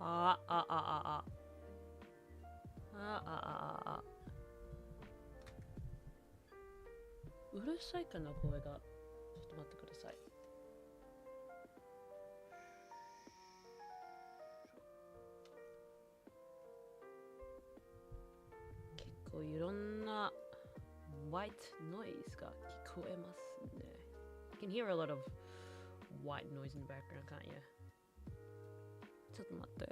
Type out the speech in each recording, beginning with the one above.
あああああああうるさいかな声が。ちょっと待ってください。結構いろんな white noise が聞こえますね。You can hear a lot of white noise in the background, can't you? ちょっと待って。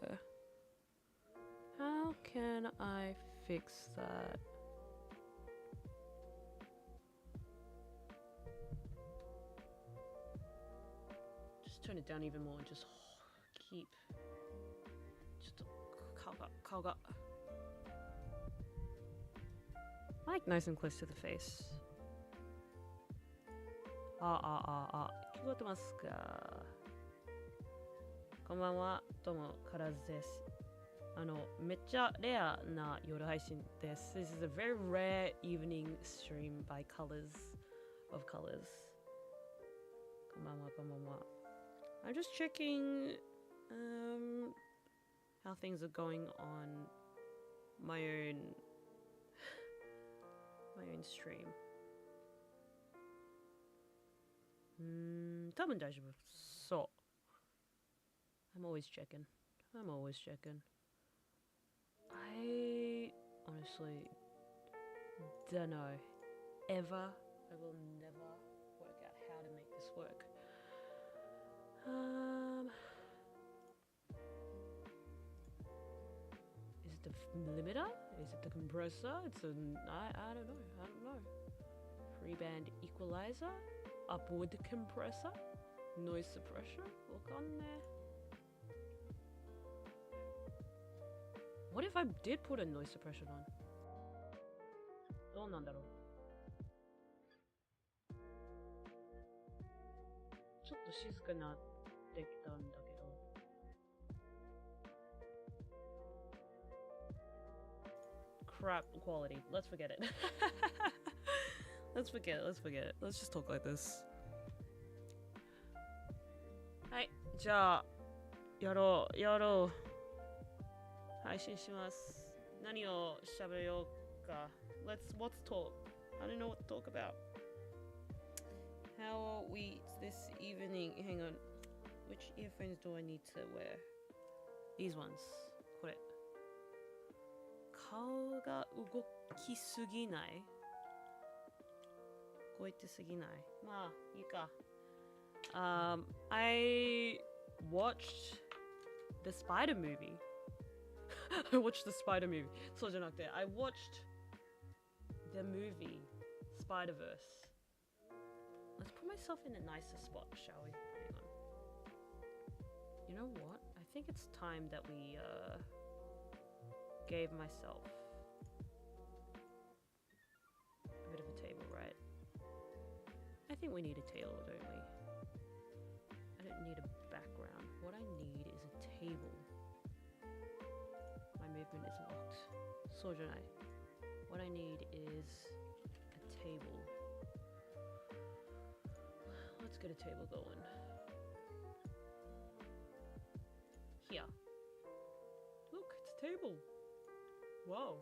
How can I fix that? Just turn it down even more and just keep. ちょっと顔が。Mic nice and close to the face. 聞こえてますか？こんばんは、どうも、KaLRZです。めっちゃレアな夜配信です。This is a very rare evening stream by colors of colors. こんばんは。I'm just checking how things are going on my own stream. 多分大丈夫。そう。I'm always checking. I honestly don't know. Ever. I will never work out how to make this work. Is it the limiter? Is it the compressor? I don't know. Freeband equalizer? Upward compressor? Noise suppressor? Look on there. What if I did put a noise suppression on? どうなんだろう。ちょっと静かになってきたんだけど。Crap quality. Let's forget it. Let's forget it. Let's just talk like this. はい、じゃあ、やろう。配信します。何を喋ようか。Let's talk. I don't know what to talk about. How are we this evening? Hang on. Which earphones do I need to wear? These ones. これ。顔が動きすぎない？動いてすぎない。まあ、いいか。I watched the spider movie. I watched the spider movie. そうじゃなくて、I watched the movie Spider-Verse. Let's put myself in a nicer spot, shall we? Hang on. You know what? I think it's time that we gave myself a bit of a table, right? I think we need a table, don't we? I don't need a background. What I need is a table. My movement is locked. そうじゃない。What I need is a table. Let's get a table going. Here. Look, it's a table. Whoa.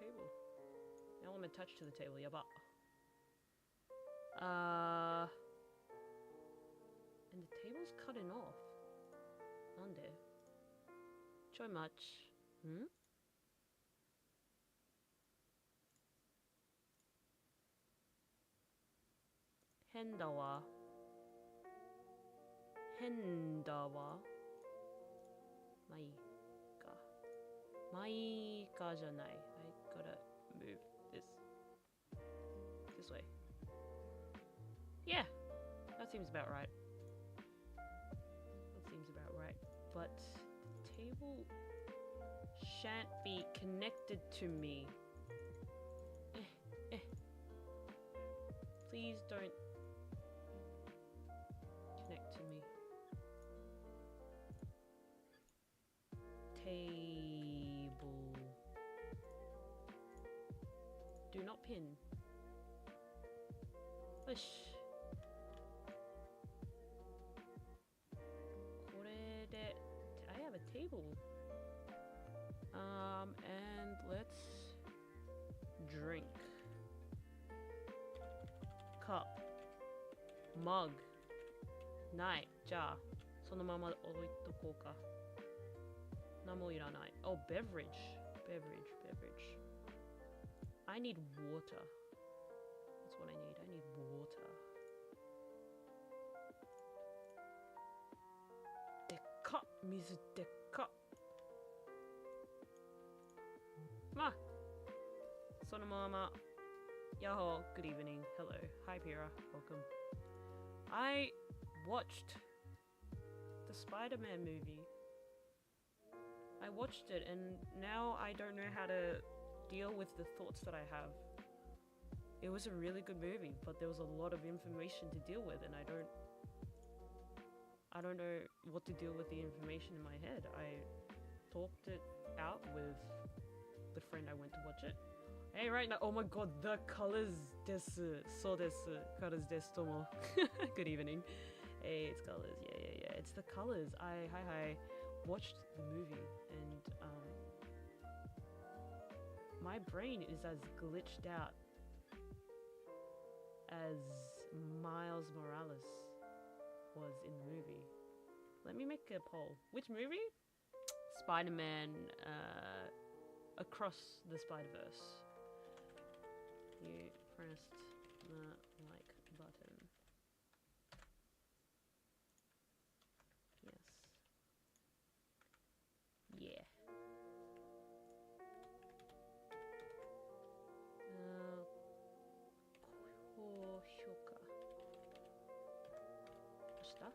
Table. Now I'm attached to the table. Yaba. And the table's cutting off. なんで？ちょい待ち。ん？変だわ。まあいいか。まあいいかじゃない。I gotta move this way. Yeah, that seems about right. But the table shan't be connected to me. Please don't connect to me. Table. Do not pin. Push. これで I have a table table. And let's drink. Cup. Mug. ない。じゃあ、そのまま置いとこうか。何もいらない。Oh, beverage. Beverage. I need water. That's what I need. I need water. でっか。水でっか。まあ、そのまま。Yahoo, good evening. Hello. Hi, Pira. Welcome. I watched the Spider-Man movie. I watched it and now I don't know how to deal with the thoughts that I have. It was a really good movie, but there was a lot of information to deal with and I don't know what to deal with the information in my head. I talked it out with the friend I went to watch it. Hey, right now, oh my god, the colors desu. So desu. KaLRZ desu tomo. Good evening. Hey, it's colors. Yeah. It's the colors. Hi. Watched the movie and my brain is as glitched out as Miles Morales was in the movie. Let me make a poll. Which movie? Spider-Man Across the Spider-Verse. You pressed the like button. Yes. Yeah. Koshouka. Oshita?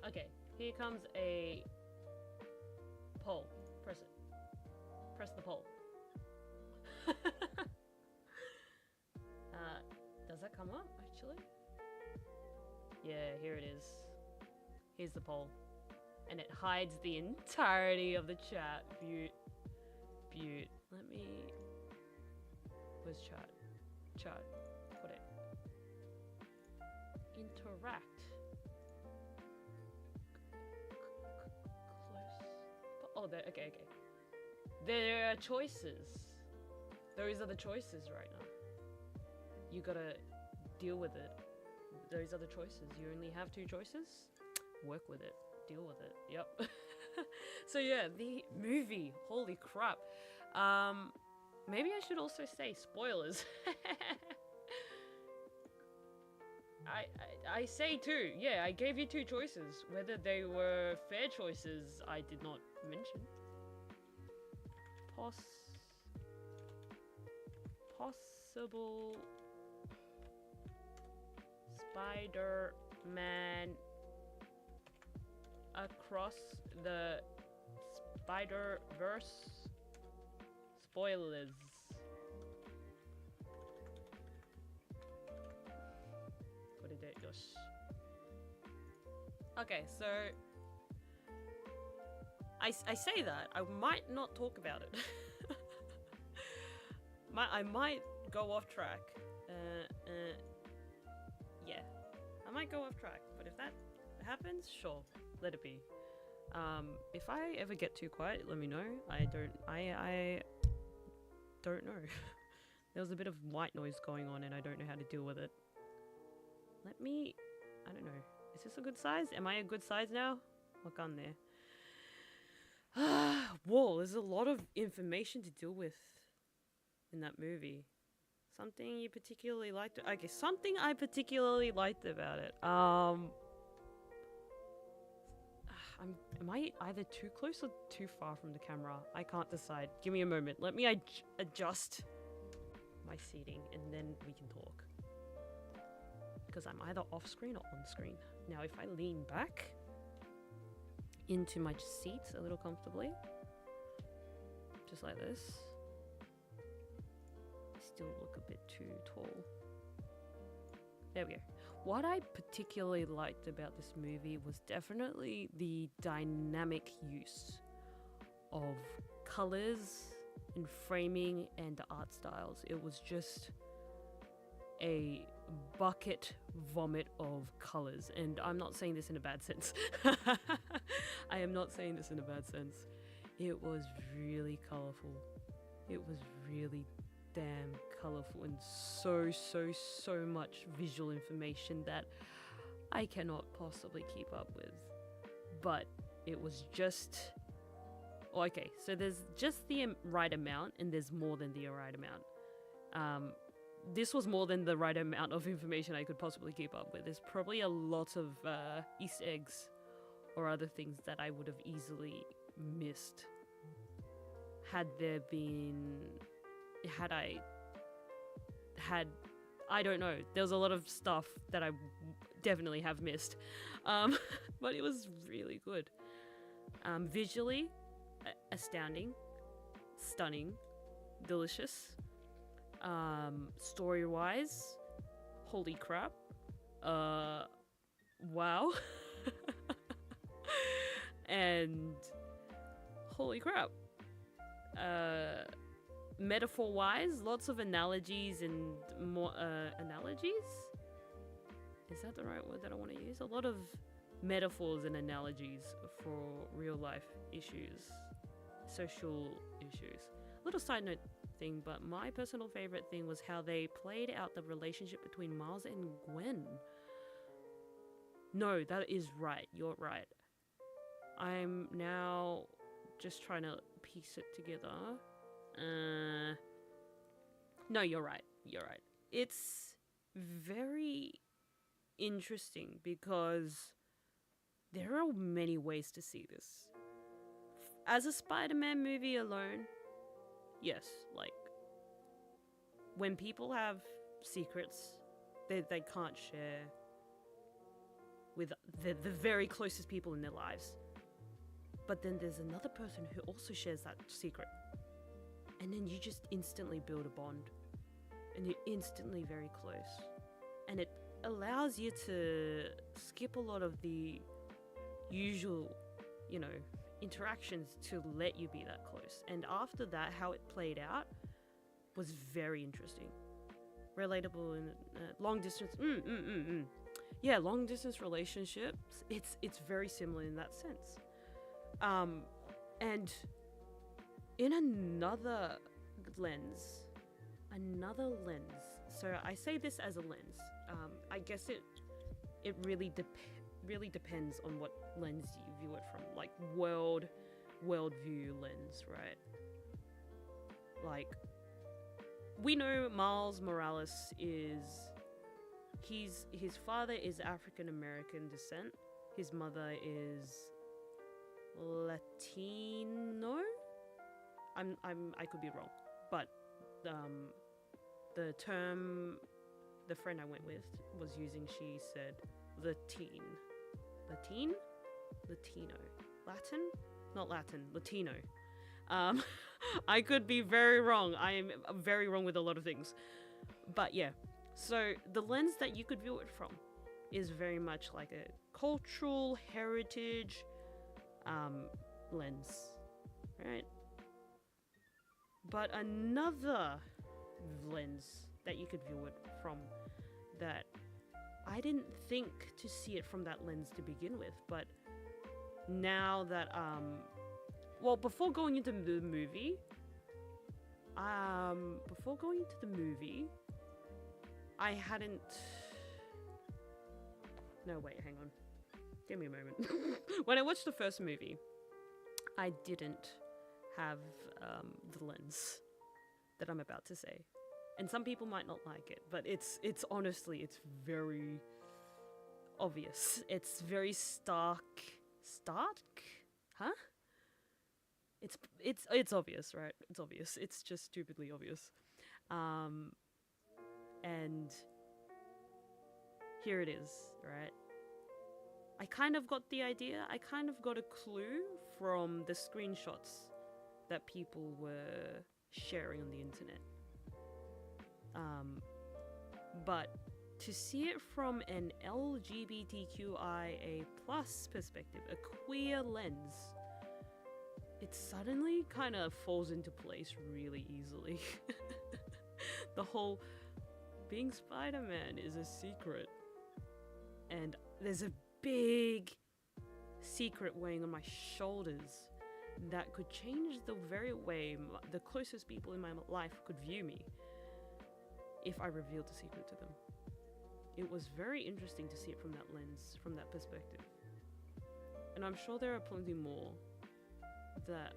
Okay, here comes a poll. Press it. Press the poll. Does that come up actually? Yeah, here it is. Here's the poll. And it hides the entirety of the chat. Beaut. Let me... Where's chat? Chat. Put it. Interact. Oh, okay. There are choices. Those are the choices right now. You gotta deal with it. Those are the choices. You only have 2 choices. Work with it. Deal with it. Yep. So yeah, the movie. Holy crap. Maybe I should also say spoilers. I say 2. Yeah, I gave you 2 choices. Whether they were fair choices, I did not mention. Possible Spider-Man Across the Spider-Verse spoilers. Okay, so I say that I might not talk about it. I might go off track. Yeah, I might go off track, but if that happens, sure, let it be. If I ever get too quiet, let me know. I don't know. There was a bit of white noise going on and I don't know how to deal with it. I don't know. Is this a good size? Am I a good size now? What gun there? Whoa, there's a lot of information to deal with in that movie. Something you particularly liked? Okay, something I particularly liked about it. Am I either too close or too far from the camera? I can't decide. Give me a moment. Let me adjust my seating and then we can talk. Because I'm either off screen or on screen. Now if I lean back into my seat a little comfortably, just like this, I still look a bit too tall. There we go. what I particularly liked about this movie was definitely the dynamic use of colors and framing and the art styles. It was just a bucket vomit of colors, and I'm not saying this in a bad sense. I am not saying this in a bad sense. It was really colorful. It was really damn colorful, and so much visual information that I cannot possibly keep up with. But it was just okay, so there's just the right amount, and there's more than the right amount. This was more than the right amount of information I could possibly keep up with. There's probably a lot of Easter eggs or other things that I would have easily missed had I don't know, there was a lot of stuff that I definitely have missed, but it was really good. Visually astounding, stunning, delicious. Story wise, holy crap, wow. And holy crap, metaphor wise, lots of analogies and more analogies, is that the right word that I want to use? A lot of metaphors and analogies for real life issues, social issues. Little side note thing, but my personal favorite thing was how they played out the relationship between Miles and Gwen. No, that is right. You're right. I'm now just trying to piece it together. No, you're right. You're right. It's very interesting because there are many ways to see this. As a Spider-Man movie alone, yes, like, when people have secrets they can't share with the very closest people in their lives, but then there's another person who also shares that secret, and then you just instantly build a bond, and you're instantly very close, and it allows you to skip a lot of the usual, interactions to let you be that close. And after that, how it played out was very interesting, relatable, and long distance. Yeah, long distance relationships. It's very similar in that sense. And in another lens. So I say this as a lens. I guess it really depends on what lens you view it from, like worldview lens, right? Like, we know Miles Morales his father is African American descent, his mother is Latino. I could be wrong, but the term the friend I went with was using, she said Latino, Latino. I could be very wrong. I am very wrong with a lot of things, but yeah. So the lens that you could view it from is very much like a cultural heritage lens, right? But another lens that you could view it from, that I didn't think to see it from that lens to begin with, but now that before going into the movie, I hadn't. No, wait, hang on. Give me a moment. When I watched the first movie, I didn't have the lens that I'm about to say. And some people might not like it, but it's honestly, it's very obvious. It's very stark? Huh? It's obvious, right? It's obvious. It's just stupidly obvious. And here it is, right? I kind of got the idea. I kind of got a clue from the screenshots that people were sharing on the internet. But to see it from an LGBTQIA plus perspective, a queer lens, it suddenly kind of falls into place really easily. The whole being Spider-Man is a secret, and there's a big secret weighing on my shoulders that could change the very way the closest people in my life could view me if I revealed the secret to them. It was very interesting to see it from that lens, from that perspective. And I'm sure there are plenty more that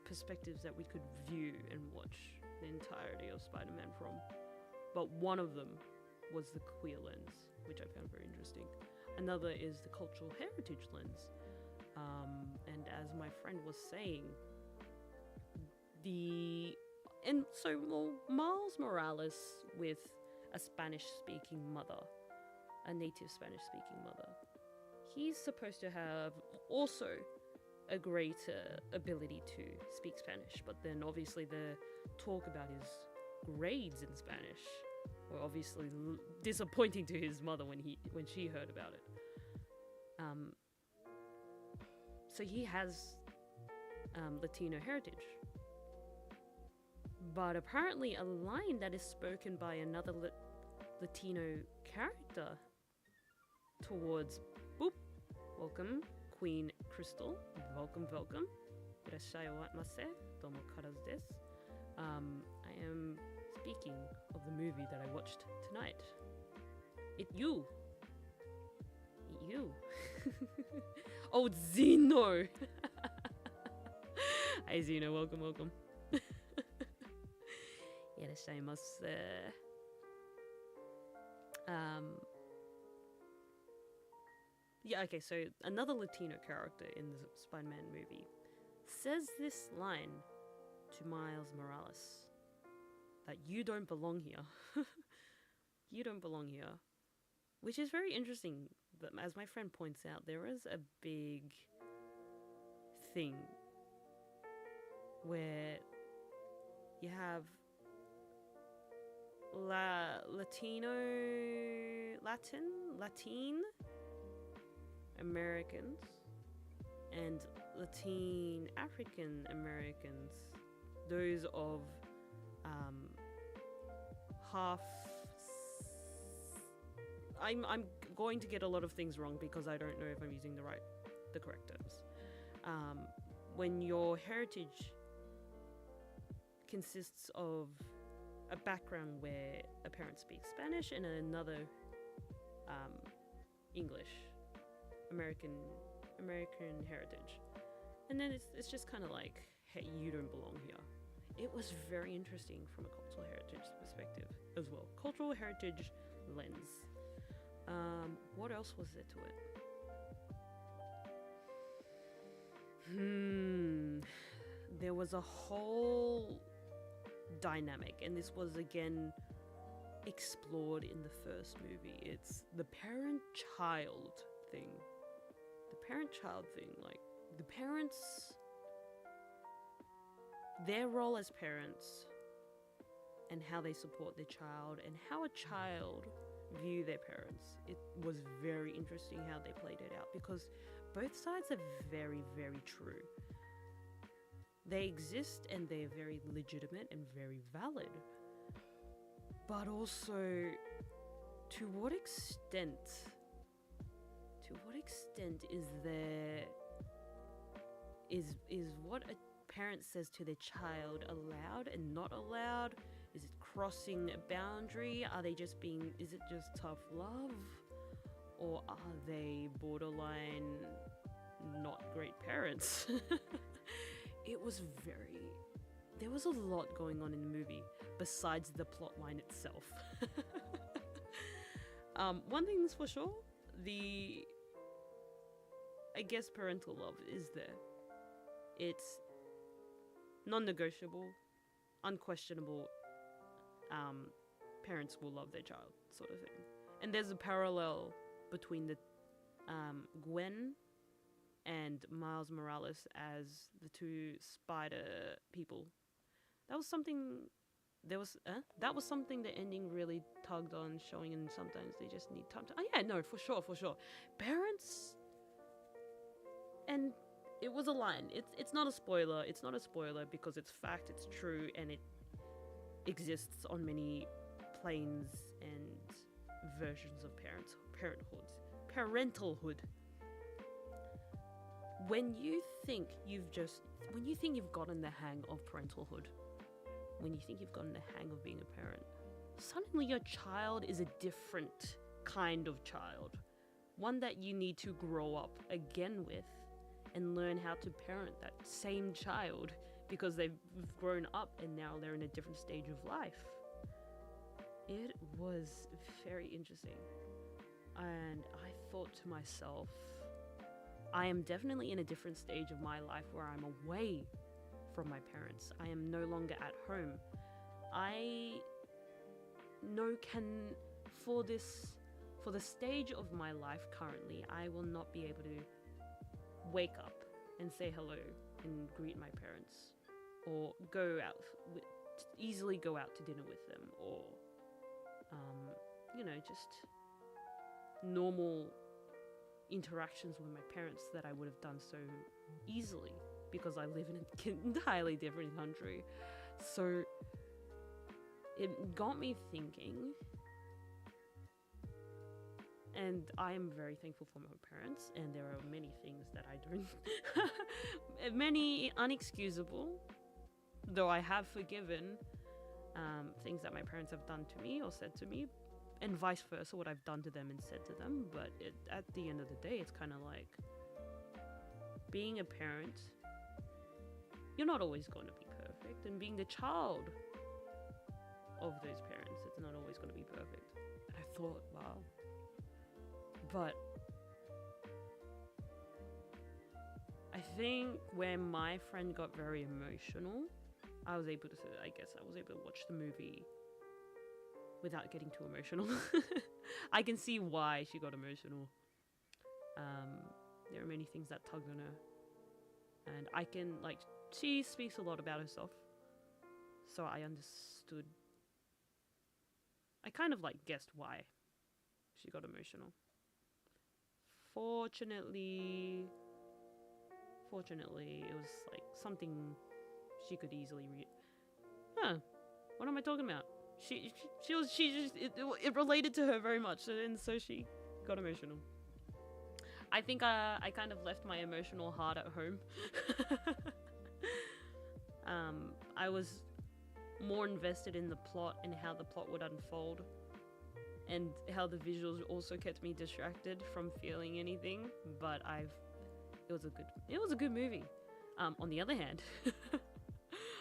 perspectives that we could view and watch the entirety of Spider-Man from. But one of them was the queer lens, which I found very interesting. Another is the cultural heritage lens. And as my friend was saying, Miles Morales with a Spanish-speaking mother, a native Spanish-speaking mother, he's supposed to have also a greater ability to speak Spanish, but then obviously the talk about his grades in Spanish were obviously disappointing to his mother when she heard about it. So he has Latino heritage. But apparently a line that is spoken by another Latino character towards welcome, Queen Crystal. Welcome. Irashai omasu. Domo KaLRZ desu. I am speaking of the movie that I watched tonight. You. Oh, Zeno! Hi, Zeno. Welcome. Irashaimasu. Yeah, okay, so another Latino character in the Spider-Man movie says this line to Miles Morales, that you don't belong here. You don't belong here. Which is very interesting. That, as my friend points out, there is a big thing where you have Latin Americans and Latin African Americans, those of half. I'm going to get a lot of things wrong because I don't know if I'm using the correct terms. When your heritage consists of a background where a parent speaks Spanish and another English, American heritage, and then it's just kind of like, hey, you don't belong here. It was very interesting from a cultural heritage perspective as well. Cultural heritage lens. What else was there to it? There was a whole dynamic, and this was again explored in the first movie. It's the parent-child thing. Like, the parents, their role as parents, and how they support their child, and how a child view their parents. It was very interesting how they played it out, because both sides are very, very true. They exist and they're very legitimate and very valid. But also, to what extent is what a parent says to their child allowed and not allowed? Is it crossing a boundary? Is it just tough love? Or are they borderline not great parents? There was a lot going on in the movie besides the plot line itself. One thing's for sure, I guess parental love is there. It's non-negotiable, unquestionable. Parents will love their child, sort of thing. And there's a parallel between the Gwen and Miles Morales as the two spider people. That was something that was something the ending really tugged on, showing, and sometimes they just need time to. Oh yeah, no, for sure. Parents, and it was a line. It's not a spoiler. It's not a spoiler because it's fact. It's true, and it exists on many planes and versions of parentalhood. When you think you've gotten the hang of parentalhood, when you think you've gotten the hang of being a parent, suddenly your child is a different kind of child, one that you need to grow up again with and learn how to parent that same child because they've grown up and now they're in a different stage of life. It was very interesting, and I thought to myself, I am definitely in a different stage of my life where I'm away from my parents. I am no longer at home. I know for the stage of my life currently, I will not be able to wake up and say hello and greet my parents, or easily go out to dinner with them, or just normal interactions with my parents that I would have done so easily because I live in an entirely different country. So it got me thinking, and I am very thankful for my parents, and there are many things that I don't many unexcusable, though I have forgiven things that my parents have done to me or said to me, and vice versa, what I've done to them and said to them. But at the end of the day, it's kind of like being a parent, you're not always going to be perfect, and being the child of those parents, it's not always going to be perfect. And I thought, wow. But I think when my friend got very emotional, I was able to watch the movie without getting too emotional. I can see why she got emotional. There are many things that tugged on her, and she speaks a lot about herself, so I understood. I kind of guessed why she got emotional. Fortunately, it was something she could easily read. What am I talking about? It related to her very much, and so she got emotional. I think I kind of left my emotional heart at home. I was more invested in the plot and how the plot would unfold, and how the visuals also kept me distracted from feeling anything. But it was a good movie. On the other hand,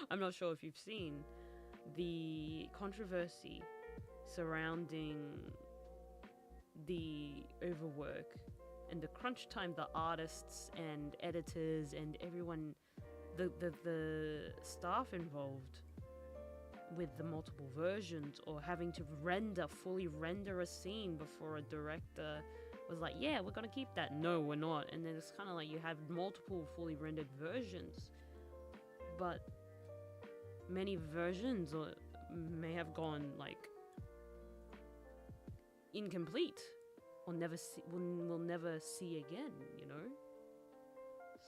I'm not sure if you've seen the controversy surrounding the overwork and the crunch time the artists and editors and everyone, the staff involved with the multiple versions, or having to fully render a scene before a director was like, yeah, we're gonna keep that. No, we're not. And then it's kind of like you have multiple fully rendered versions, but many versions may have gone incomplete, or we'll never see again,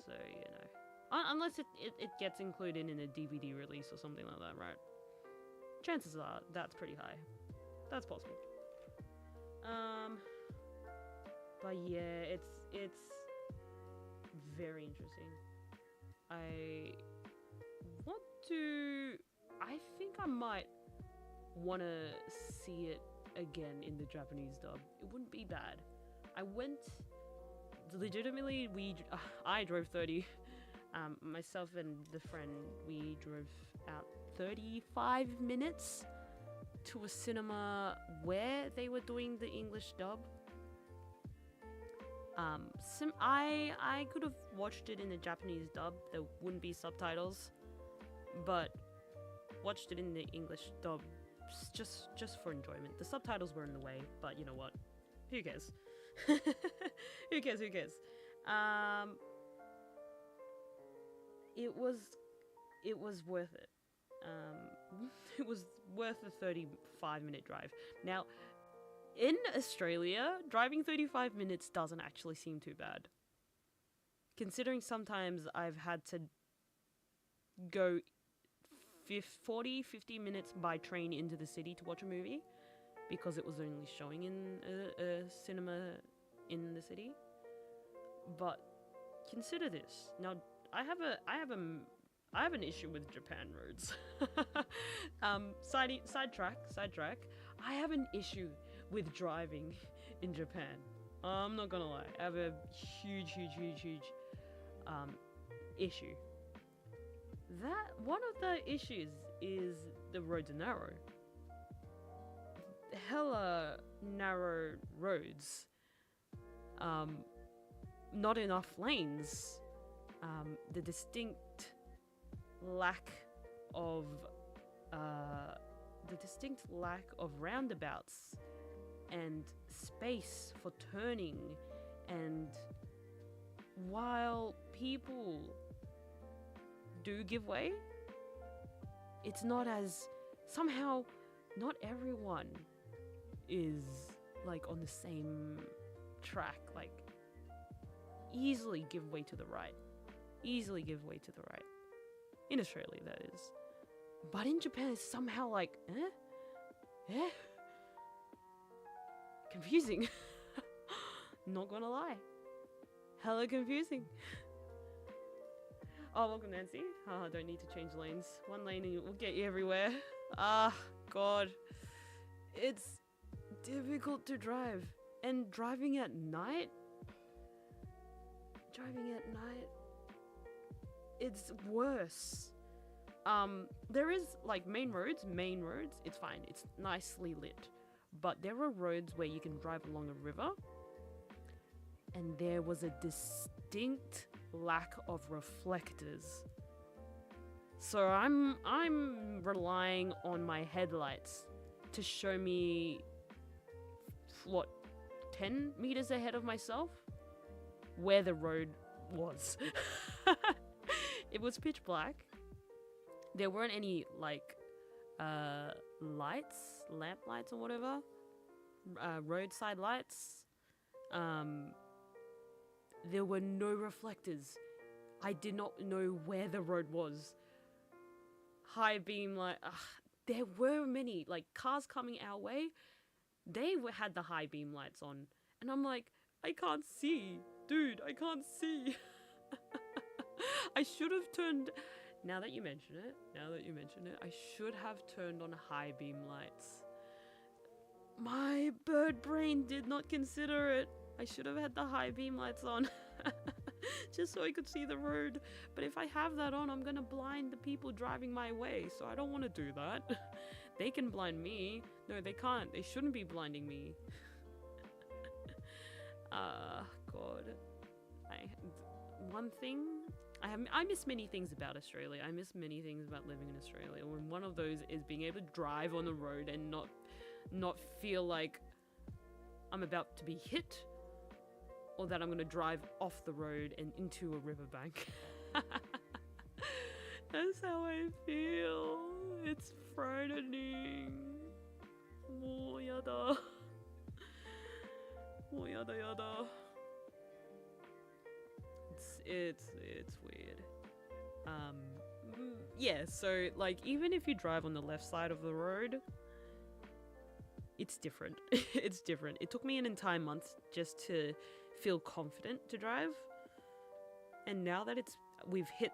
So, unless it gets included in a DVD release or something like that, right? Chances are that's pretty high. That's possible. But yeah, it's very interesting. I think I might want to see it again in the Japanese dub. It wouldn't be bad. I drove 30. Myself and the friend, we drove out 35 minutes to a cinema where they were doing the English dub. I could have watched it in the Japanese dub. There wouldn't be subtitles, but watched it in the English dub just for enjoyment. The subtitles were in the way, but you know what? Who cares? Who cares? It was worth it. it was worth a 35-minute drive. Now, in Australia, driving 35 minutes doesn't actually seem too bad. Considering sometimes I've had to go 50 minutes by train into the city to watch a movie because it was only showing in a cinema in the city. But consider this. Now, I have an issue with Japan roads. Sidetrack. I have an issue with driving in Japan. I'm not gonna lie. I have a huge issue. That one of the issues is the roads are narrow. Hella narrow roads. Not enough lanes. The distinct lack of roundabouts and space for turning, and while people do give way, it's not as somehow not everyone is like on the same track, like easily give way to the right. In Australia, that is. But in Japan, it's somehow like, confusing. Not gonna lie. Hella confusing. Oh, welcome, Nancy. Don't need to change lanes. One lane and it will get you everywhere. God. It's difficult to drive. And driving at night, it's worse. There is like main roads, it's fine. It's nicely lit. But there are roads where you can drive along a river, and there was a distinct lack of reflectors. So I'm relying on my headlights to show me what 10 meters ahead of myself where the road was. It was pitch black. There weren't any like lights, lamp lights or whatever, roadside lights. There were no reflectors. I did not know where the road was. High beam light. There were many like cars coming our way. They had the high beam lights on, and I'm like, I can't see, dude. I can't see. I should have turned. Now that you mention it, I should have turned on high beam lights. My bird brain did not consider it. I should have had the high beam lights on. Just so I could see the road. But if I have that on, I'm gonna blind the people driving my way, so I don't want to do that. They can blind me. No, they can't. They shouldn't be blinding me. God. One thing... I miss many things about Australia. I miss many things about living in Australia. And one of those is being able to drive on the road and not feel like I'm about to be hit, or that I'm going to drive off the road and into a riverbank. That's how I feel. It's frightening. Oh, yada. Oh, yada yada. It's weird. Yeah, so like even if you drive on the left side of the road, it's different. It's different. It took me an entire month just to feel confident to drive, and now that we've hit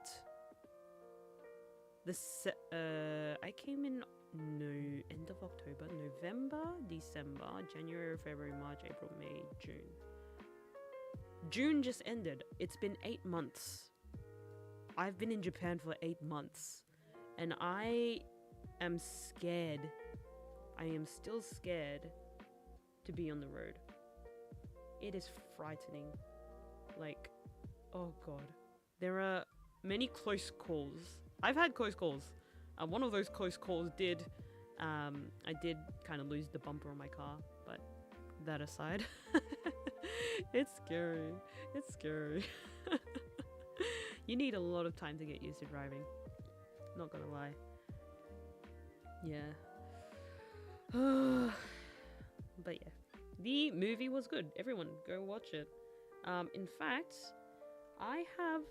the I came in end of October, November, December, January, February, March, April, May, June. June just ended. It's been 8 months. I've been in Japan for 8 months, and I am scared. I am still scared to be on the road. It is frightening. Like, oh god. There are many close calls. I've had close calls. One of those close calls did, I did kind of lose the bumper on my car, but that aside, it's scary. It's scary. You need a lot of time to get used to driving. Not gonna lie. Yeah. But yeah, the movie was good. Everyone, go watch it. In fact, I have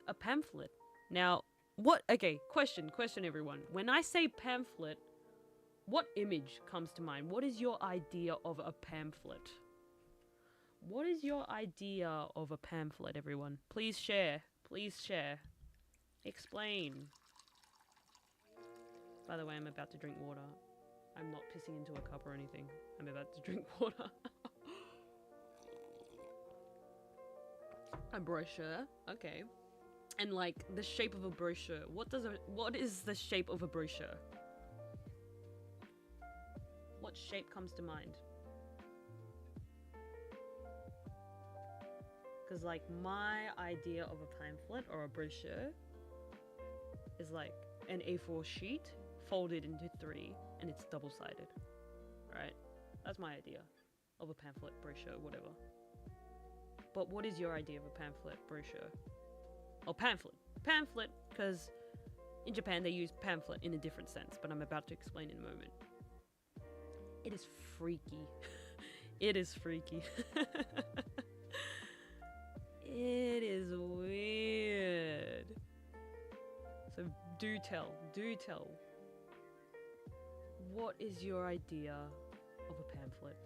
a pamphlet. Now, what? Okay, question, everyone. When I say pamphlet, what image comes to mind? What is your idea of a pamphlet? What is your idea of a pamphlet, everyone? Please share. Please share. Explain. By the way, I'm about to drink water. I'm not pissing into a cup or anything. I'm about to drink water. A brochure. Okay. And like the shape of a brochure. What is the shape of a brochure? What shape comes to mind? Because like my idea of a pamphlet or a brochure is like an A4 sheet folded into 3 and it's double-sided, right? That's my idea of a pamphlet, brochure, whatever. But what is your idea of a pamphlet, brochure? Oh, pamphlet, because in Japan they use pamphlet in a different sense, but I'm about to explain in a moment. It is freaky. It is freaky. It is weird. So do tell. What is your idea of a pamphlet?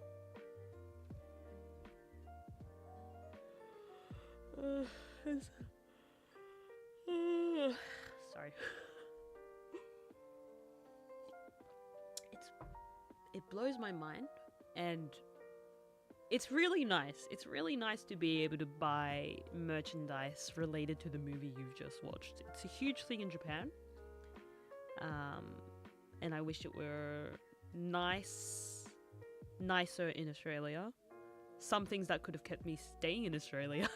Sorry. It blows my mind, and it's really nice. It's really nice to be able to buy merchandise related to the movie you've just watched. It's a huge thing in Japan. And I wish it were nicer in Australia. Some things that could have kept me staying in Australia.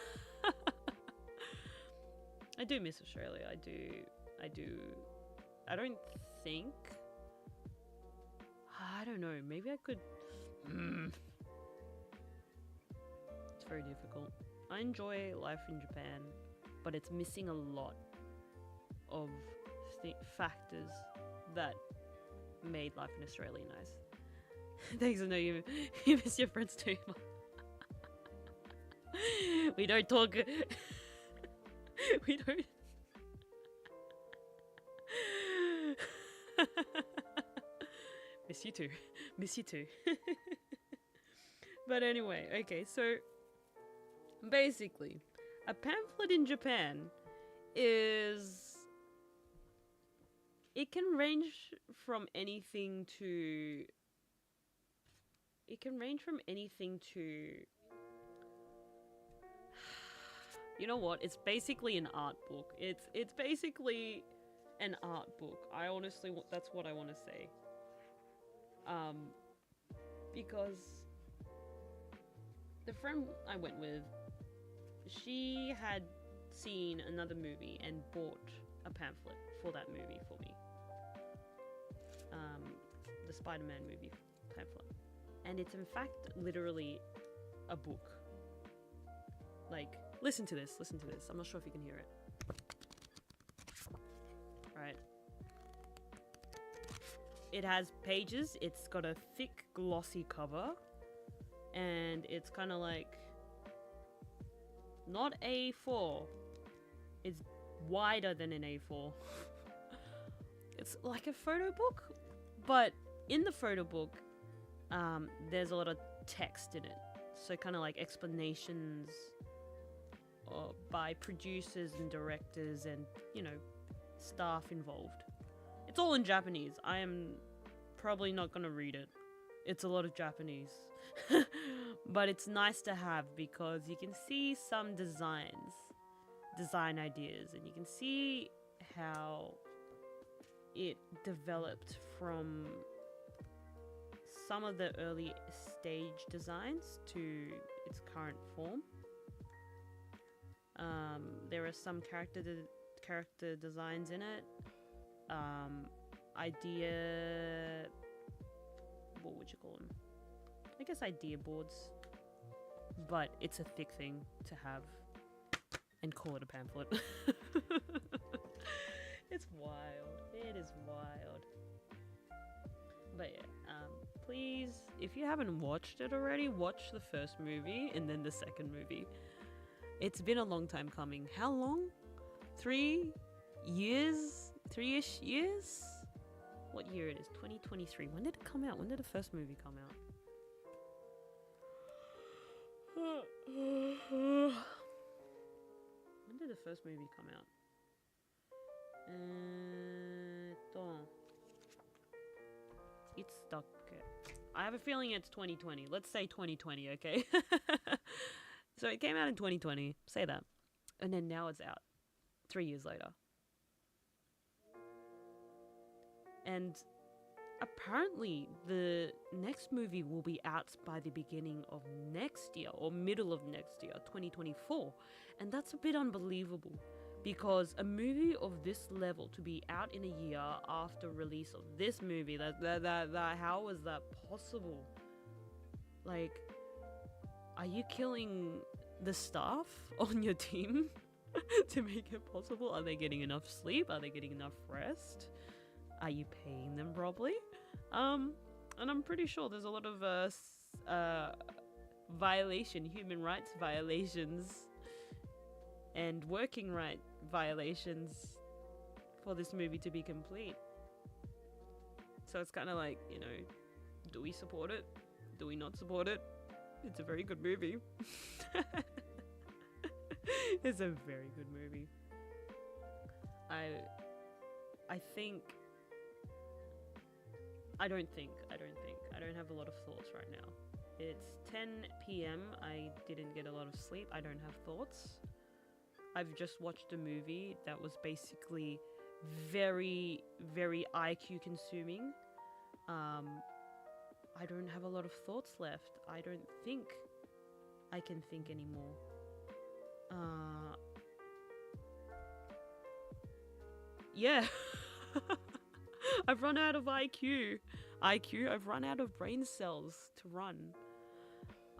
I do miss Australia. I do. I don't think. I don't know. Maybe I could. It's very difficult. I enjoy life in Japan, but it's missing a lot of factors that made life in Australia nice. Thanks, I know you miss your friends too. We don't talk. We don't. Miss you too. But anyway, okay, so basically, a pamphlet in Japan is... It can range from anything to... You know what? It's basically an art book. It's basically an art book. I honestly... That's what I want to say. Because the friend I went with, she had seen another movie and bought a pamphlet for that movie for me. The Spider-Man movie pamphlet. And it's in fact literally a book. Like, listen to this. I'm not sure if you can hear it. Right. It has pages, it's got a thick glossy cover, and it's kind of like, not A4, it's wider than an A4. It's like a photo book, but in the photo book, there's a lot of text in it, so kind of like explanations by producers and directors and, you know, staff involved. It's all in Japanese. I am probably not going to read it. It's a lot of Japanese. But it's nice to have because you can see some design ideas, and you can see how it developed from some of the early stage designs to its current form. There are some character designs in it. What would you call them? I guess idea boards, but it's a thick thing to have and call it a pamphlet. It's wild. It is wild. But yeah, please, if you haven't watched it already, watch the first movie and then the second movie. It's been a long time coming. How long? 3 years? 3-ish years? What year it is? 2023. When did it come out? When did the first movie come out? When did the first movie come out? I have a feeling it's 2020. Let's say 2020, okay? So it came out in 2020. Say that. And then now it's out 3 years later. And apparently the next movie will be out by the beginning of next year or middle of next year, 2024. And that's a bit unbelievable because a movie of this level to be out in a year after release of this movie, how was that possible? Like, are you killing the staff on your team to make it possible? Are they getting enough sleep? Are they getting enough rest? Are you paying them properly? And I'm pretty sure there's a lot of human rights violations and working right violations for this movie to be complete. So it's kind of like, you know, do we support it? Do we not support it? It's a very good movie. It's a very good movie. I don't have a lot of thoughts right now. It's 10 p.m. I didn't get a lot of sleep. I don't have thoughts. I've just watched a movie that was basically very, very IQ consuming. I don't have a lot of thoughts left. I don't think I can think anymore. Yeah. I've run out of IQ. I've run out of brain cells to run.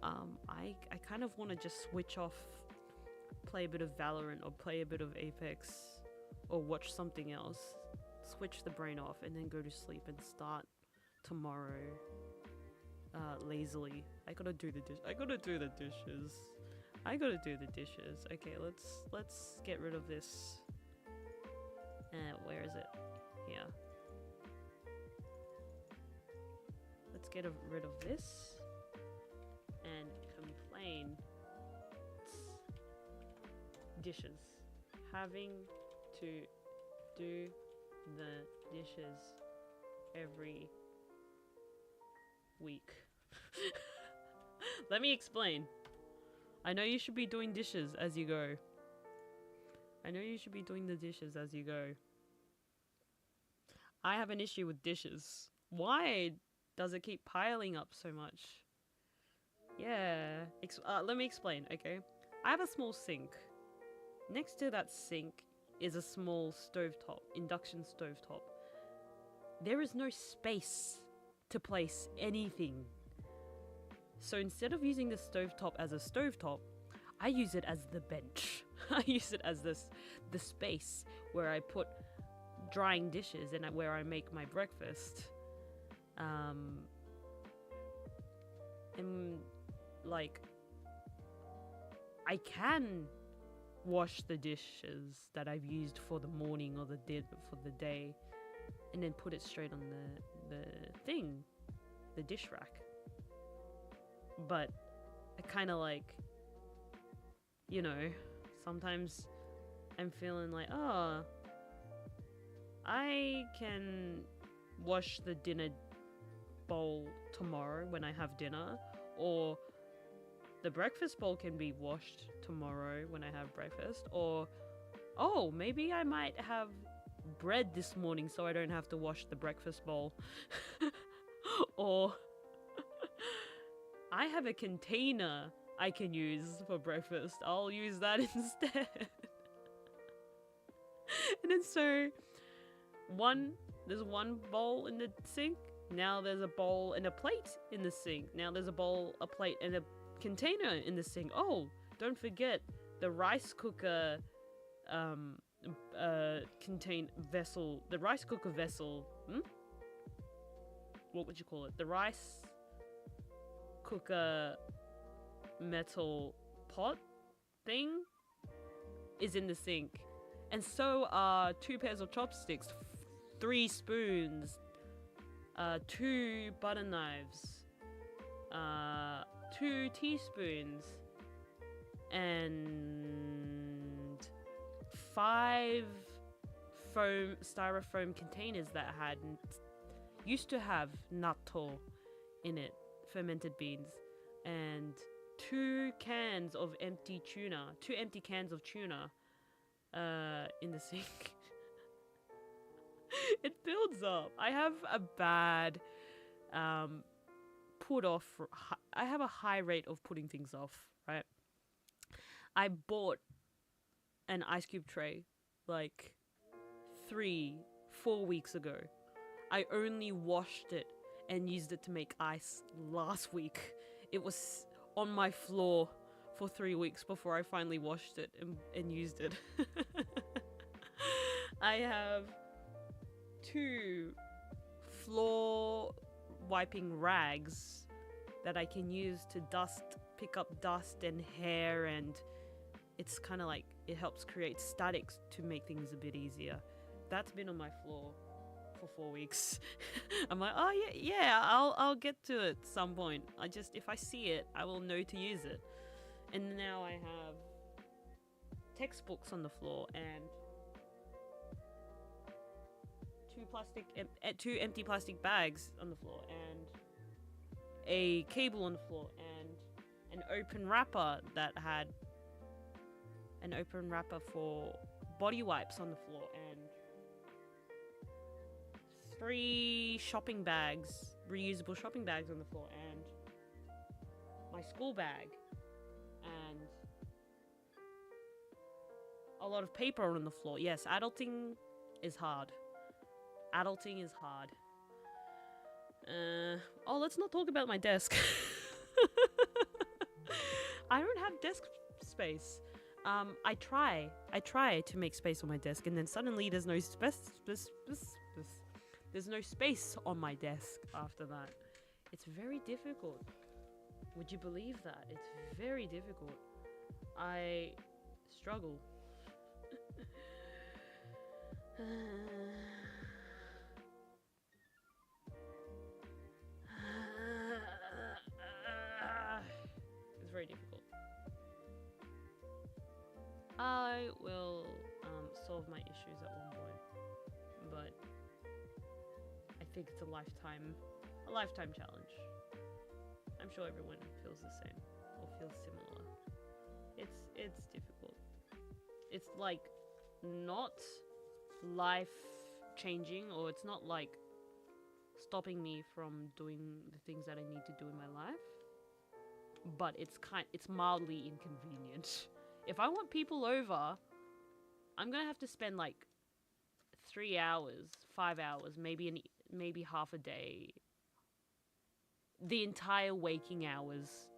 I kind of want to just switch off, play a bit of Valorant or play a bit of Apex or watch something else, switch the brain off and then go to sleep and start tomorrow lazily. I gotta do the dishes. Okay, let's get rid of this. Where is it? Here. Let's get rid of this and complain. Dishes. Having to do the dishes every week. Let me explain. I know you should be doing dishes as you go. I have an issue with dishes. Why does it keep piling up so much? Yeah. Let me explain, okay? I have a small sink. Next to that sink is a small stovetop, induction stovetop. There is no space to place anything. So instead of using the stovetop as a stovetop, I use it as the bench. I use it as the space where I put drying dishes and where I make my breakfast. And like, I can wash the dishes that I've used for the morning or for the day, and then put it straight on the dish rack. But I kind of like, you know, sometimes I'm feeling like, oh, I can wash the dinner bowl tomorrow when I have dinner, or the breakfast bowl can be washed tomorrow when I have breakfast, or oh, maybe I might have bread this morning so I don't have to wash the breakfast bowl. Or I have a container I can use for breakfast. I'll use that instead. And then so there's one bowl in the sink. Now there's a bowl and a plate in the sink. Now there's a bowl, a plate, and a container in the sink. Oh, don't forget the rice cooker vessel. The rice cooker vessel. what would you call it? The rice cooker metal pot thing is in the sink. And so are 2 pairs of chopsticks, 3 spoons, 2 butter knives, 2 teaspoons, and 5 styrofoam containers that used to have natto in it, fermented beans, and 2 cans of empty tuna, 2 empty cans of tuna in the sink. It builds up. I have a bad I have a high rate of putting things off, right? I bought an ice cube tray like 3-4 weeks ago. I only washed it and used it to make ice last week. It was on my floor for 3 weeks before I finally washed it and used it. I have 2 floor wiping rags that I can use to pick up dust and hair, and it's kind of like it helps create statics to make things a bit easier. That's been on my floor for 4 weeks. I'm like, oh yeah, I'll get to it at some point. If I see it, I will know to use it. And now I have textbooks on the floor and 2 empty plastic bags on the floor and a cable on the floor and an open wrapper that had an open wrapper for body wipes on the floor and 3 shopping bags, reusable shopping bags on the floor, and my school bag, and a lot of paper on the floor. Yes, adulting is hard. Adulting is hard. Let's not talk about my desk. I don't have desk space. I try to make space on my desk, and then suddenly there's no space. There's no space on my desk after that. It's very difficult. Would you believe that? It's very difficult. I struggle. It's very difficult. I will solve my issues at one point, but I think it's a lifetime challenge. I'm sure everyone feels the same or feels similar. It's difficult. It's like not life changing, or it's not like stopping me from doing the things that I need to do in my life, but it's mildly inconvenient. If I want people over, I'm gonna have to spend like 3 hours, 5 hours, maybe half a day, the entire waking hours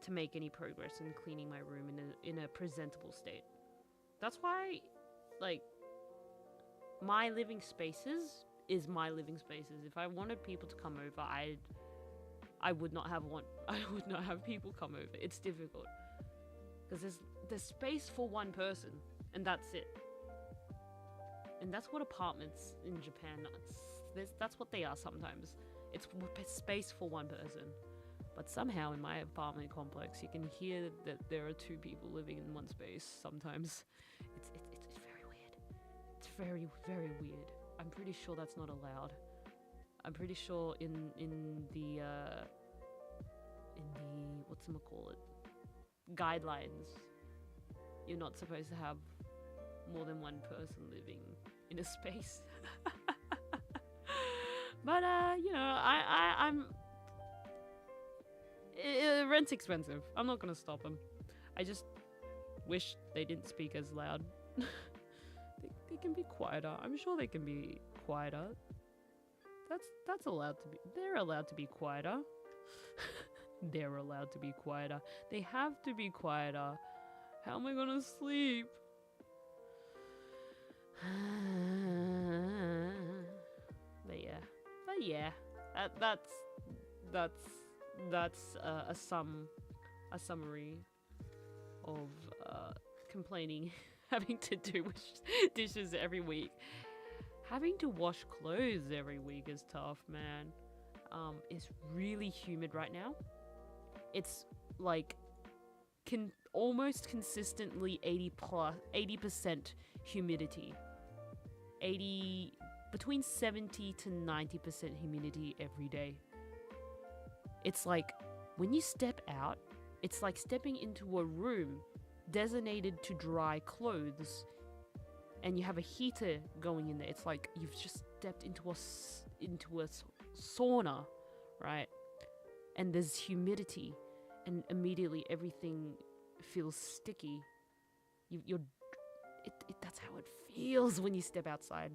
to make any progress in cleaning my room in a presentable state. That's why, like, my living spaces is my living spaces. If I wanted people to come over, I would not have people come over. It's difficult because there's space for one person, and that's it. And that's what apartments in Japan, that's what they are sometimes. It's space for one person. But somehow in my apartment complex, you can hear that there are 2 people living in one space sometimes. It's very weird. It's very, very weird. I'm pretty sure that's not allowed. I'm pretty sure in the whatchamacallit, guidelines, you're not supposed to have more than one person living in a space. But I'm rent's expensive. I'm not gonna stop them. I just wish they didn't speak as loud. They can be quieter. I'm sure they can be quieter. That's allowed to be. They're allowed to be quieter. They're allowed to be quieter. They have to be quieter. How am I gonna sleep? But yeah, that's a summary of complaining, having to do dishes every week. Having to wash clothes every week is tough, man. It's really humid right now. It's like almost consistently 80% humidity. Between 70 to 90% humidity every day. It's like when you step out, it's like stepping into a room designated to dry clothes, and you have a heater going in there. It's like you've just stepped into a sauna, right? And there's humidity, and immediately everything feels sticky. That's how it feels when you step outside.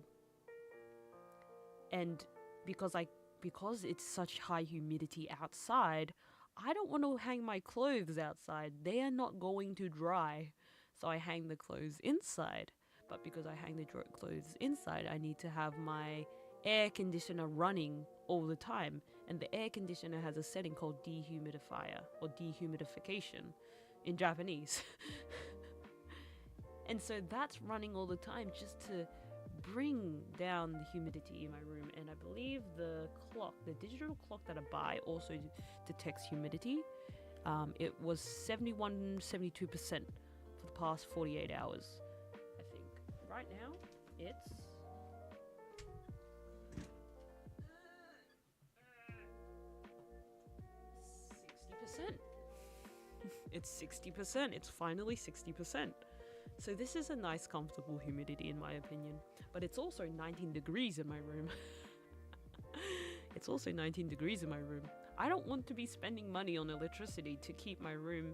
And because it's such high humidity outside, I don't want to hang my clothes outside. They are not going to dry. So I hang the clothes inside. But because I hang the clothes inside, I need to have my air conditioner running all the time. And the air conditioner has a setting called dehumidifier or dehumidification in Japanese. And so that's running all the time just to bring down the humidity in my room. And I believe the digital clock that I buy also detects humidity. It was 71, 72% for the past 48 hours, I think. Right now, it's 60%. It's 60%. It's finally 60%. So this is a nice, comfortable humidity in my opinion. But it's also 19 degrees in my room. It's also 19 degrees in my room. I don't want to be spending money on electricity to keep my room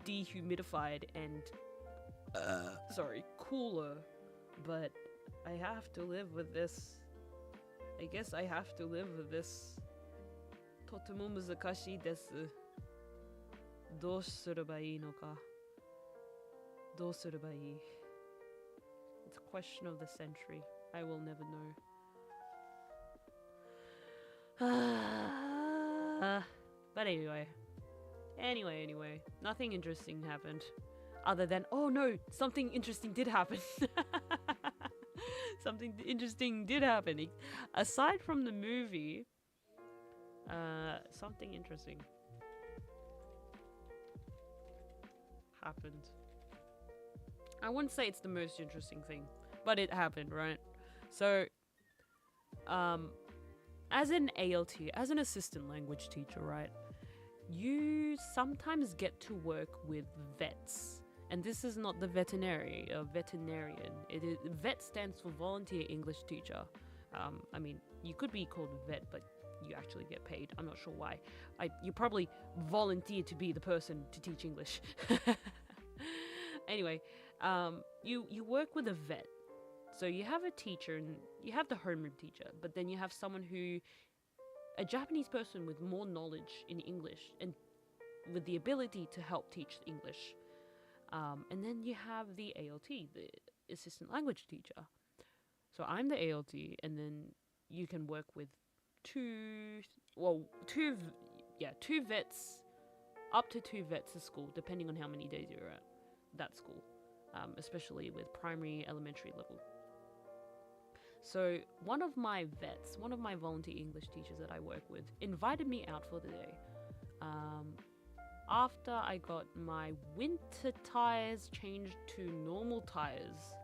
dehumidified and cooler. But I have to live with this. I guess I have to live with this. とても難しいです。どうすればいいのか。どうすればいい? It's a question of the century. I will never know. But anyway, nothing interesting happened. Other than, oh no, something interesting did happen. Something interesting did happen. Aside from the movie, something interesting happened. I wouldn't say it's the most interesting thing, but it happened, right? So, as an ALT, as an assistant language teacher, right, you sometimes get to work with vets. And this is not the veterinarian. Vet stands for volunteer English teacher. I mean, you could be called a vet, but you actually get paid. I'm not sure why. You probably volunteer to be the person to teach English. Anyway, you work with a vet. So you have a teacher and you have the homeroom teacher, but then you have someone a Japanese person with more knowledge in English and with the ability to help teach English. And then you have the ALT, the assistant language teacher. So I'm the ALT, and then you can work with two vets, up to two vets at school, depending on how many days you're at that school, especially with primary, elementary level. So one of my volunteer English teachers that I work with, invited me out for the day. After I got my winter tires changed to normal tires,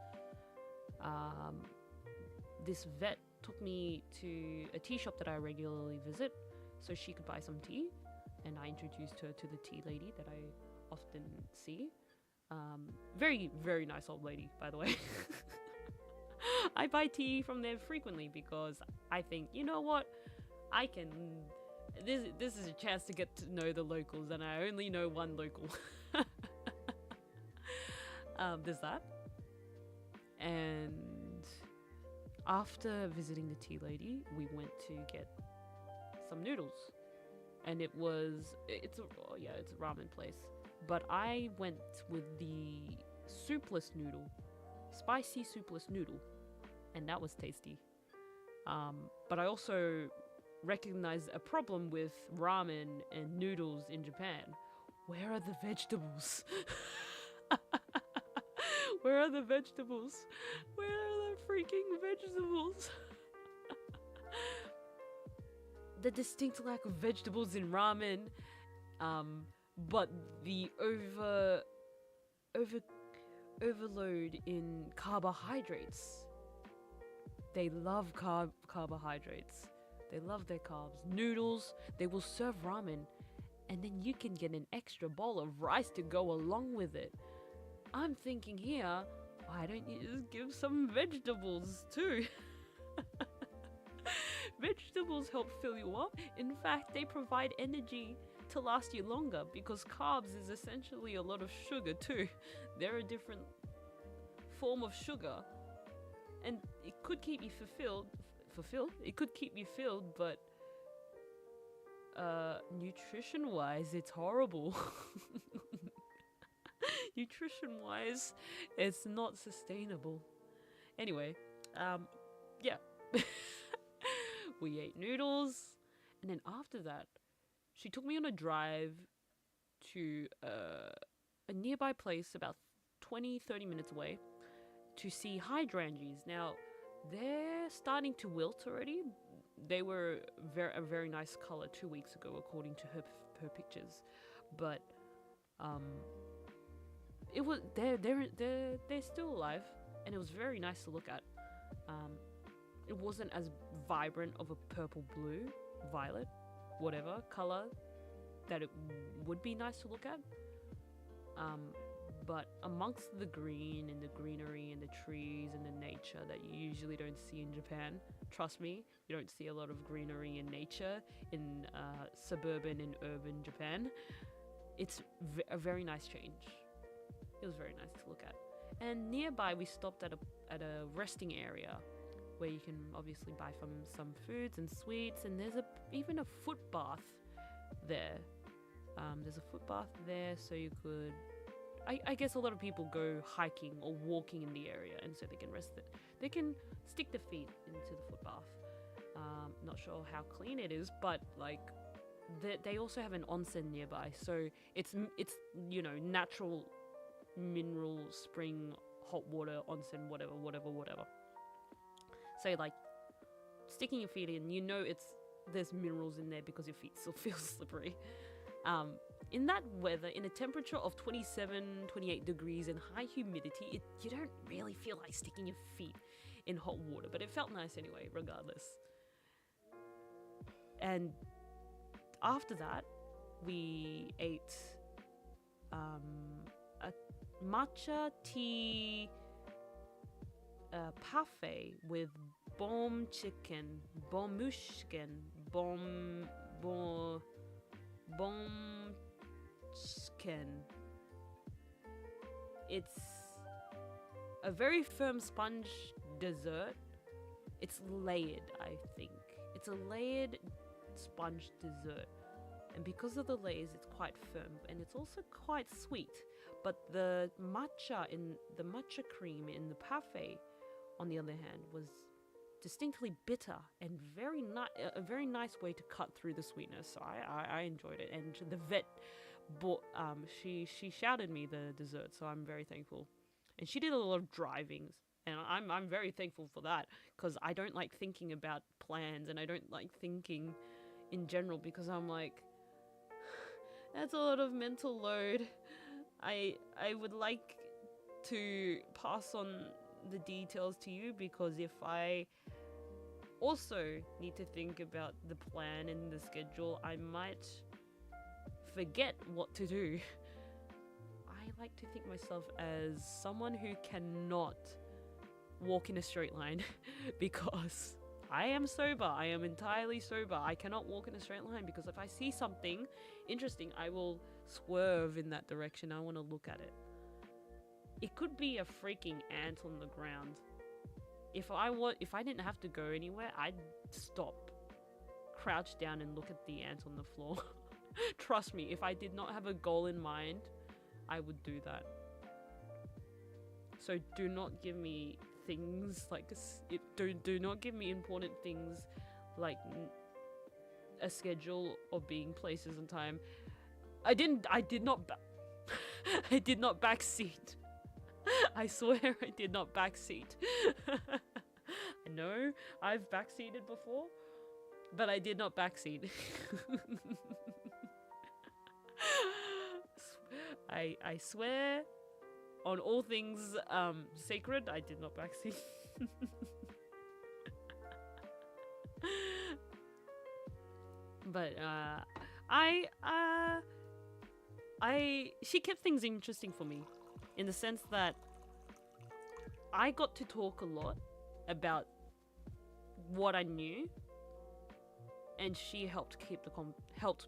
this vet took me to a tea shop that I regularly visit so she could buy some tea, and I introduced her to the tea lady that I often see. Very, very nice old lady, by the way. I buy tea from there frequently because I think, you know what, this is a chance to get to know the locals, and I only know one local. There's that. And after visiting the tea lady, we went to get some noodles, and it's a ramen place, but I went with the soupless noodle, spicy soupless noodle, and that was tasty. But I also recognize a problem with ramen and noodles in Japan. Where are the vegetables? Where are the vegetables? Where are the freaking vegetables? The distinct lack of vegetables in ramen, but the overload in carbohydrates. They love carbohydrates. They love their carbs. Noodles, they will serve ramen, and then you can get an extra bowl of rice to go along with it. I'm thinking here, why don't you just give some vegetables too? Vegetables help fill you up. In fact, they provide energy to last you longer because carbs is essentially a lot of sugar too. They're a different form of sugar, and it could keep you fulfilled. It could keep you filled, but nutrition-wise, it's horrible. Nutrition-wise, it's not sustainable. Anyway, yeah. We ate noodles, and then after that, she took me on a drive to a nearby place about 20-30 minutes away to see hydrangeas. Now, they're starting to wilt already. They were a very nice color 2 weeks ago, according to her pictures. But it was they're still alive, and it was very nice to look at. It wasn't as vibrant of a purple, blue, violet, whatever color that it would be nice to look at. But amongst the green and the greenery and the trees and the nature that you usually don't see in Japan, trust me, you don't see a lot of greenery and nature in suburban and urban Japan. It's a very nice change. It was very nice to look at. And nearby we stopped at a resting area where you can obviously buy some foods and sweets, and there's even a foot bath there. There's a foot bath there, so you could... I guess a lot of people go hiking or walking in the area, and so they can rest it. They can stick their feet into the foot bath. Not sure how clean it is, but like they also have an onsen nearby, so it's natural mineral spring hot water onsen, whatever. So like sticking your feet in, there's minerals in there because your feet still feel slippery. In that weather, in a temperature of 27-28 degrees and high humidity, you don't really feel like sticking your feet in hot water, but it felt nice anyway, regardless. And after that, we ate a matcha tea parfait with bomb chicken, bomushkin, bomb chicken. It's a very firm sponge dessert. It's layered, I think. It's a layered sponge dessert. And because of the layers, it's quite firm, and it's also quite sweet. But the matcha cream in the parfait, on the other hand, was distinctly bitter and a very nice way to cut through the sweetness. So I enjoyed it, and the vet bought she shouted me the dessert, so I'm very thankful. And she did a lot of driving, and I'm very thankful for that, because I don't like thinking about plans, and I don't like thinking in general, because I'm like, that's a lot of mental load. I would like to pass on the details to you, because if I also need to think about the plan and the schedule, I might forget what to do. I like to think myself as someone who cannot walk in a straight line because I am sober. I am entirely sober. I cannot walk in a straight line because if I see something interesting, I will swerve in that direction. I want to look at it. It could be a freaking ant on the ground. If I didn't have to go anywhere, I'd stop, crouch down and look at the ant on the floor. Trust me, if I did not have a goal in mind, I would do that. So do not give me things like do not give me important things like a schedule of being places on time. I did not I did not backseat. I swear I did not backseat. I know I've backseated before, but I did not backseat. I swear on all things sacred, I did not backseat. But she kept things interesting for me, in the sense that I got to talk a lot about what I knew, and she helped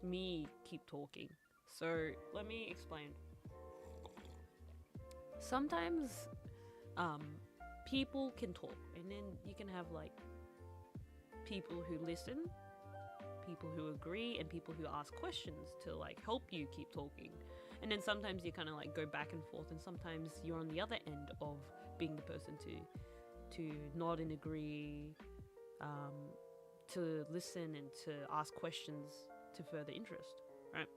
me keep talking. So let me explain. Sometimes people can talk, and then you can have like people who listen, people who agree, and people who ask questions to like help you keep talking. And then sometimes you kind of like go back and forth, and sometimes you're on the other end of being the person to nod and agree, to listen and to ask questions to further interest, right?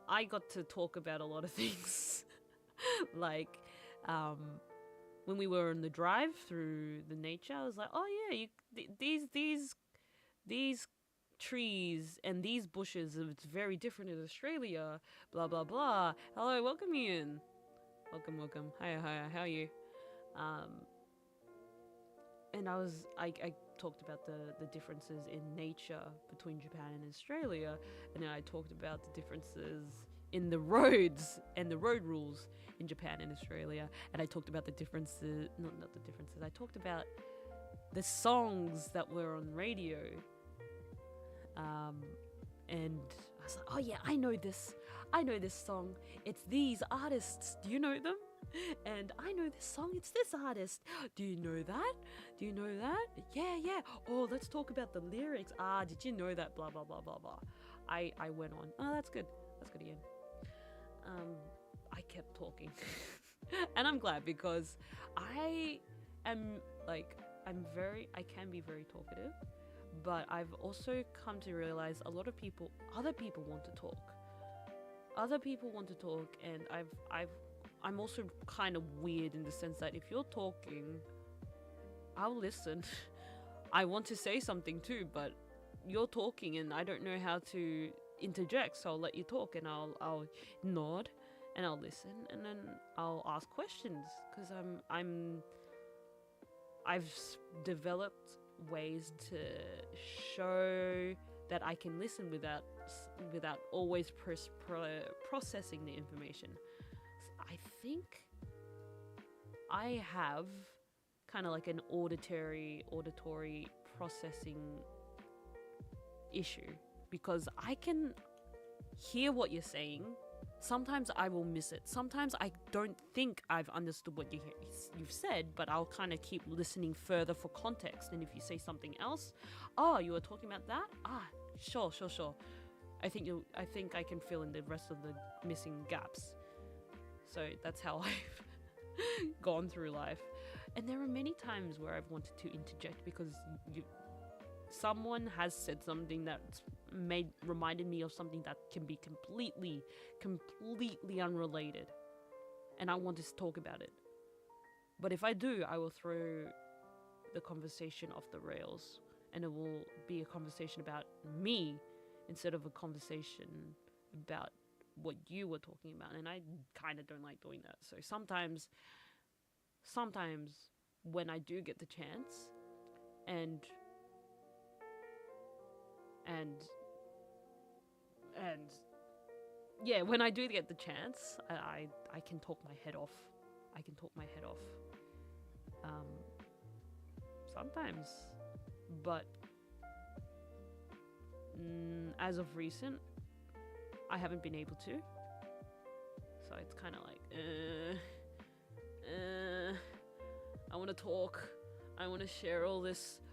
I got to talk about a lot of things. Like when we were on the drive through the nature, I was like, oh yeah, these trees and these bushes, it's very different in Australia, blah blah blah. Hello, welcome you in. Welcome. Hiya, how are you? And I talked about the differences in nature between Japan and Australia, and then I talked about the differences in the roads and the road rules in Japan and Australia, and I talked about the differences, not the differences, I talked about the songs that were on radio, and I was like, oh yeah, I know this song, it's these artists, do you know them? And I know this song, it's this artist. Do you know that? Yeah. Oh, let's talk about the lyrics. Did you know that? Blah blah blah blah blah. I went on. Oh, that's good again. I kept talking. And I'm glad, because I can be very talkative, but I've also come to realize a lot of other people want to talk. And I'm also kind of weird in the sense that if you're talking, I'll listen. I want to say something too, but you're talking and I don't know how to interject, so I'll let you talk, and I'll nod and I'll listen, and then I'll ask questions, because I've developed ways to show that I can listen without always processing the information. I think I have kind of like an auditory processing issue, because I can hear what you're saying. Sometimes I will miss it. Sometimes I don't think I've understood what you've said, but I'll kind of keep listening further for context. And if you say something else, oh, you were talking about that? Sure. I think I can fill in the rest of the missing gaps. So that's how I've gone through life. And there are many times where I've wanted to interject because someone has said something that's reminded me of something that can be completely unrelated. And I want to talk about it. But if I do, I will throw the conversation off the rails. And it will be a conversation about me instead of a conversation about what you were talking about, and I kind of don't like doing that. So sometimes when I do get the chance, and yeah, when I do get the chance, I can talk my head off. Sometimes, but as of recent, I haven't been able to. So it's kind of like, I want to talk. I want to share all these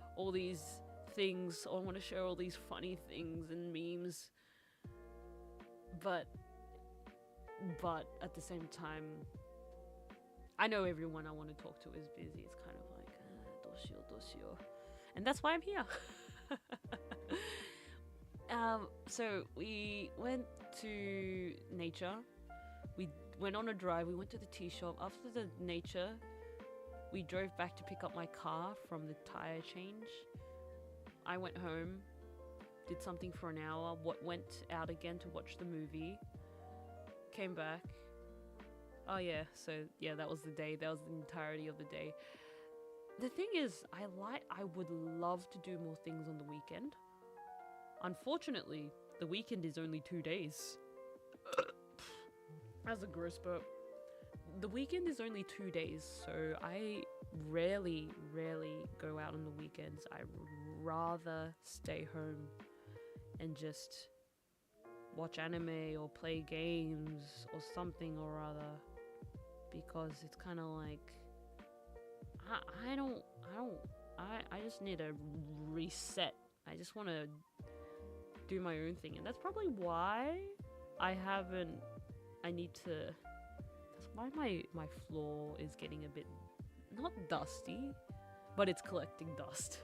things. Or I want to share all these funny things and memes. But at the same time, I know everyone I want to talk to is busy. It's kind of like, どうしよう. And that's why I'm here. So we went to nature. We went on a drive. We went to the tea shop. After the nature, we drove back to pick up my car from the tire change. I went home, did something for an hour, went out again to watch the movie, came back. Oh yeah, so yeah, that was the day. That was the entirety of the day. The thing is, I would love to do more things on the weekend. Unfortunately, the weekend is only 2 days. That's a gross burp. The weekend is only 2 days, so I rarely go out on the weekends. I rather stay home and just watch anime or play games or something or other, because it's kind of like I just need a reset. I just want to do my own thing, and that's probably why that's why my floor is getting a bit, not dusty, but it's collecting dust.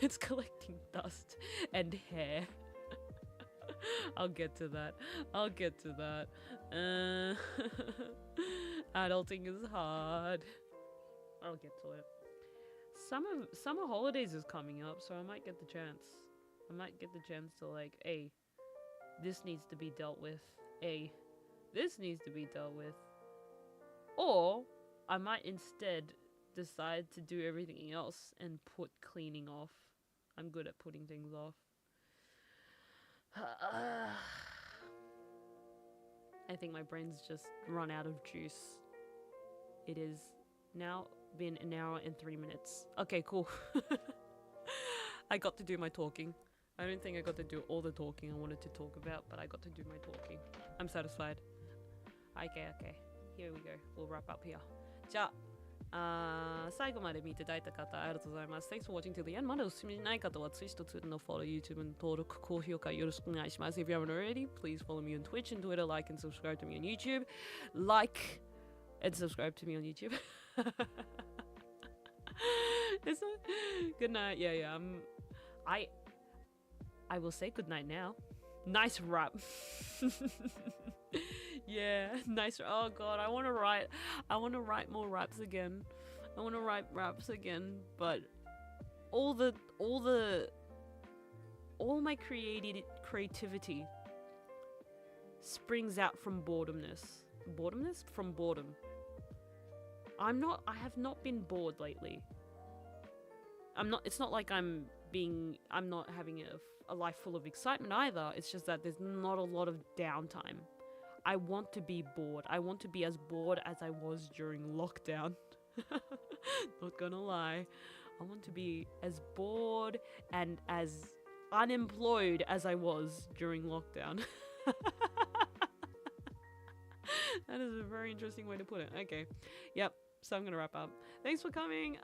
It's collecting dust and hair. I'll get to that. Adulting is hard. I'll get to it. Summer holidays is coming up, so I might get the chance. To like, hey, this needs to be dealt with. Hey, this needs to be dealt with. Or I might instead decide to do everything else and put cleaning off. I'm good at putting things off. I think my brain's just run out of juice. It is now been an hour and 3 minutes. Okay, cool. I got to do my talking. I don't think I got to do all the talking I wanted to talk about, but I got to do my talking. I'm satisfied. Okay. Here we go. We'll wrap up here. じゃあ、最後まで見ていただいた方ありがとうございます。Thanks for watching till the end. まだお勧めない方は Twitch と Twitter のフォロー、YouTube の登録、高評価よろしくお願いします。If you haven't already, please follow me on Twitch and Twitter, like and subscribe to me on YouTube. Like and subscribe to me on YouTube. Good night. Yeah. I will say good night now. Nice rap. Yeah, nice. Oh god, I want to write more raps again. I want to write raps again, but all my creativity springs out from boredomness. From boredom. I have not been bored lately. It's not like I'm not having a life full of excitement either. It's just that there's not a lot of downtime. I want to be bored. I want to be as bored as I was during lockdown. Not gonna lie. I want to be as bored and as unemployed as I was during lockdown. That is a very interesting way to put it. Okay. Yep. So I'm gonna wrap up. Thanks for coming.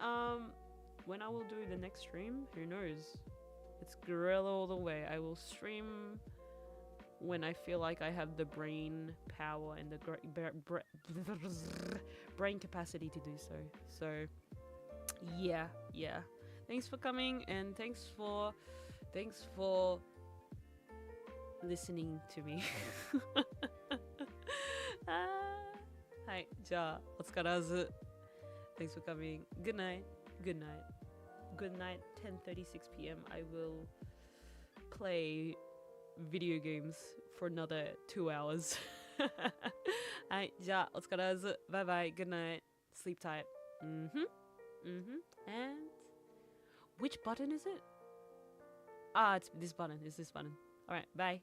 When I will do the next stream, who knows? It's guerrilla all the way. I will stream when I feel like I have the brain power and the brain capacity to do so. So, yeah. Thanks for coming, and thanks for listening to me. はい、じゃあお疲れず。Thanks for coming. Good night. Good night. 10:36 p.m. I will play video games for another 2 hours. はい、じゃあお疲れず。Bye bye. Good night. Sleep tight. And which button is it? It's this button. Alright, bye.